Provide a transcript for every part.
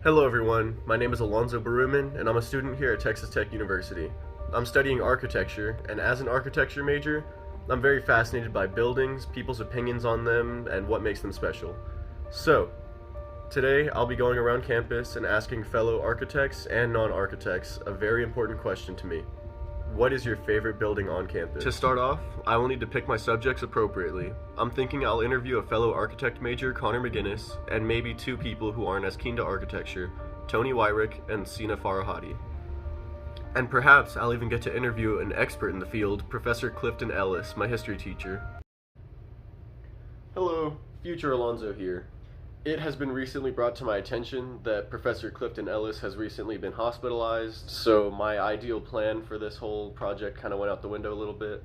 Hello everyone, my name is Alonzo Baruman and I'm a student here at Texas Tech University. I'm studying architecture, and as an architecture major, I'm very fascinated by buildings, people's opinions on them, and what makes them special. So, today I'll be going around campus and asking fellow architects and non-architects a very important question to me. What is your favorite building on campus? To start off, I will need to pick my subjects appropriately. I'm thinking I'll interview a fellow architect major, Connor McGinnis, and maybe two people who aren't as keen to architecture, Tony Wyrick and Sina Farahadi. And perhaps I'll even get to interview an expert in the field, Professor Clifton Ellis, my history teacher. Hello, future Alonzo here. It has been recently brought to my attention that Professor Clifton Ellis has recently been hospitalized, so my ideal plan for this whole project kind of went out the window a little bit.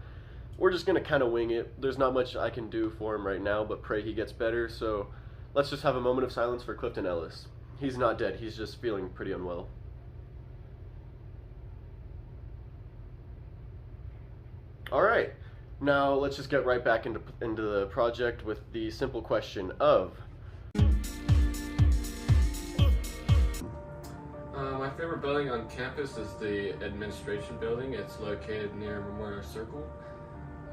We're just going to kind of wing it. There's not much I can do for him right now, but pray he gets better, so let's just have a moment of silence for Clifton Ellis. He's not dead, he's just feeling pretty unwell. Alright, now let's just get right back into the project with the simple question of... My favorite building on campus is the administration building. It's located near Memorial Circle,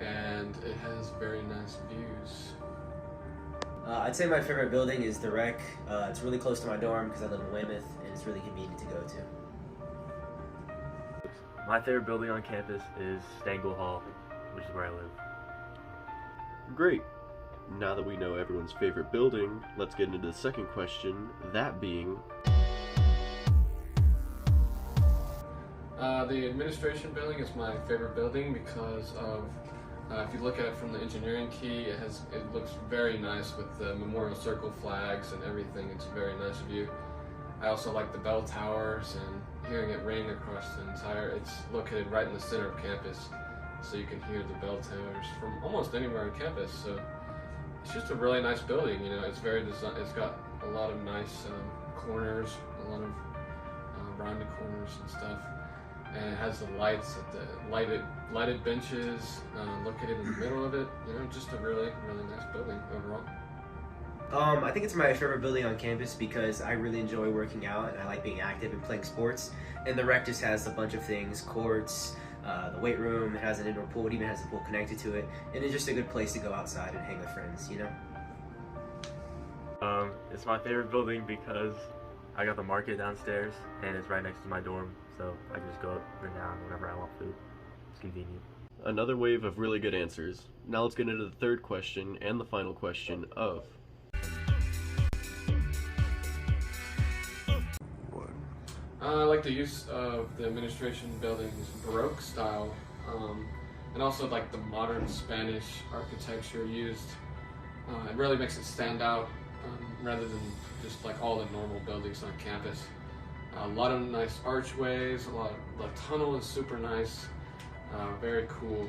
and it has very nice views. I'd say my favorite building is the Rec. It's really close to my dorm because I live in Weymouth, and it's really convenient to go to. My favorite building on campus is Stengel Hall, which is where I live. Great. Now that we know everyone's favorite building, let's get into the second question, that being... The administration building is my favorite building because of, if you look at it from the engineering key, it looks very nice with the Memorial Circle flags and everything. It's a very nice view. I also like the bell towers and hearing it ring across the entire, it's located right in the center of campus, so you can hear the bell towers from almost anywhere on campus. So it's just a really nice building, you know, it's very designed, it's got a lot of nice corners, a lot of rounded corners and stuff. And it has the lights at the lighted benches located in the middle of it. You know, just a really nice building overall. I think it's my favorite building on campus because I really enjoy working out and I like being active and playing sports. And the Rec just has a bunch of things, courts, the weight room, it has an indoor pool, it even has a pool connected to it. And it's just a good place to go outside and hang with friends, you know? It's my favorite building because I got the market downstairs and it's right next to my dorm, so I can just go up and down whenever I want food. It's convenient. Another wave of really good answers. Now let's get into the third question and the final question of... I like the use of the administration building's Baroque style, and also like the modern Spanish architecture used. It really makes it stand out rather than just like all the normal buildings on campus. A lot of nice archways, the tunnel is super nice, very cool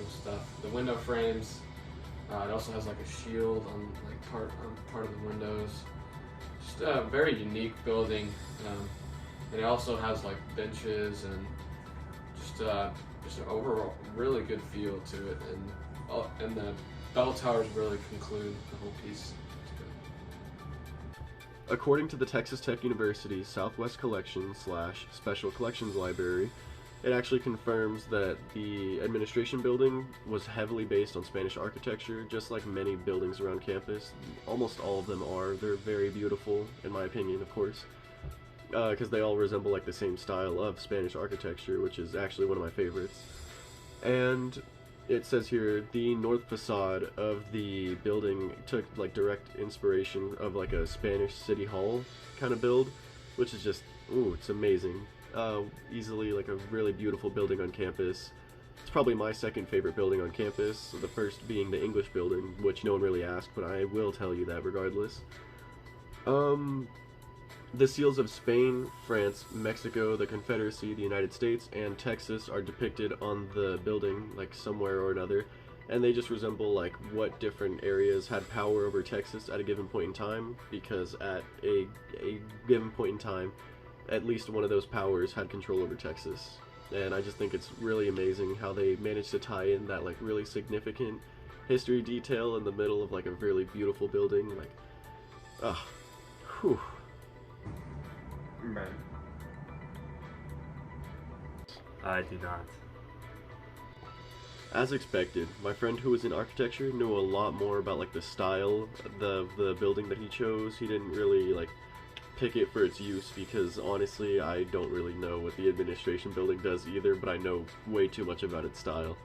stuff. The window frames, it also has like a shield on like part of the windows. Just a very unique building, and it also has like benches and just an overall really good feel to it, and the bell towers really conclude the whole piece. According to the Texas Tech University Southwest Collection/Special Collections Library, it actually confirms that the administration building was heavily based on Spanish architecture, just like many buildings around campus. Almost all of them are. They're very beautiful, in my opinion, of course, because they all resemble like the same style of Spanish architecture, which is actually one of my favorites. And it says here, the north facade of the building took like direct inspiration of like a Spanish city hall kind of build, which is just, ooh, it's amazing. Easily like a really beautiful building on campus. It's probably my second favorite building on campus, the first being the English building, which no one really asked, but I will tell you that regardless. The seals of Spain, France, Mexico, the Confederacy, the United States, and Texas are depicted on the building, like somewhere or another, and they just resemble like what different areas had power over Texas at a given point in time, because at a given point in time, at least one of those powers had control over Texas. And I just think it's really amazing how they managed to tie in that like really significant history detail in the middle of like a really beautiful building. Like, whew. I do not. As expected, my friend who was in architecture knew a lot more about like the style, the building that he chose. He didn't really like pick it for its use because honestly, I don't really know what the administration building does either, but I know way too much about its style.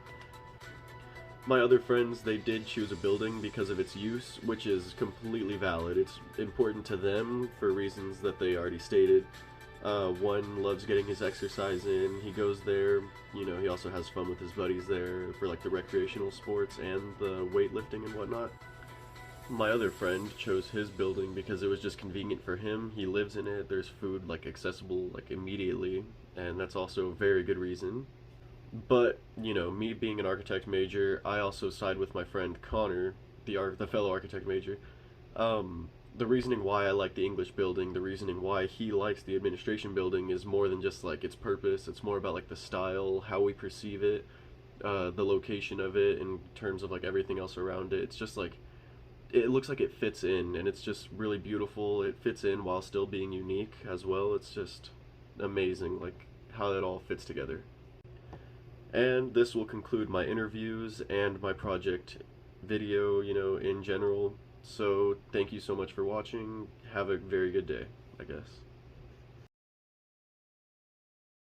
My other friends, they did choose a building because of its use, which is completely valid. It's important to them for reasons that they already stated. One loves getting his exercise in. He goes there, you know, he also has fun with his buddies there for like the recreational sports and the weightlifting and whatnot. My other friend chose his building because it was just convenient for him. He lives in it, there's food like accessible like immediately, and that's also a very good reason. But, you know, me being an architect major, I also side with my friend Connor, the fellow architect major. The reasoning why I like the English building, the reasoning why he likes the administration building is more than just like its purpose. It's more about like the style, how we perceive it, the location of it in terms of like everything else around it. It's just like it looks like it fits in, and it's just really beautiful. It fits in while still being unique as well. It's just amazing, like how it all fits together. And this will conclude my interviews and my project video, you know, in general. So thank you so much for watching. Have a very good day, I guess.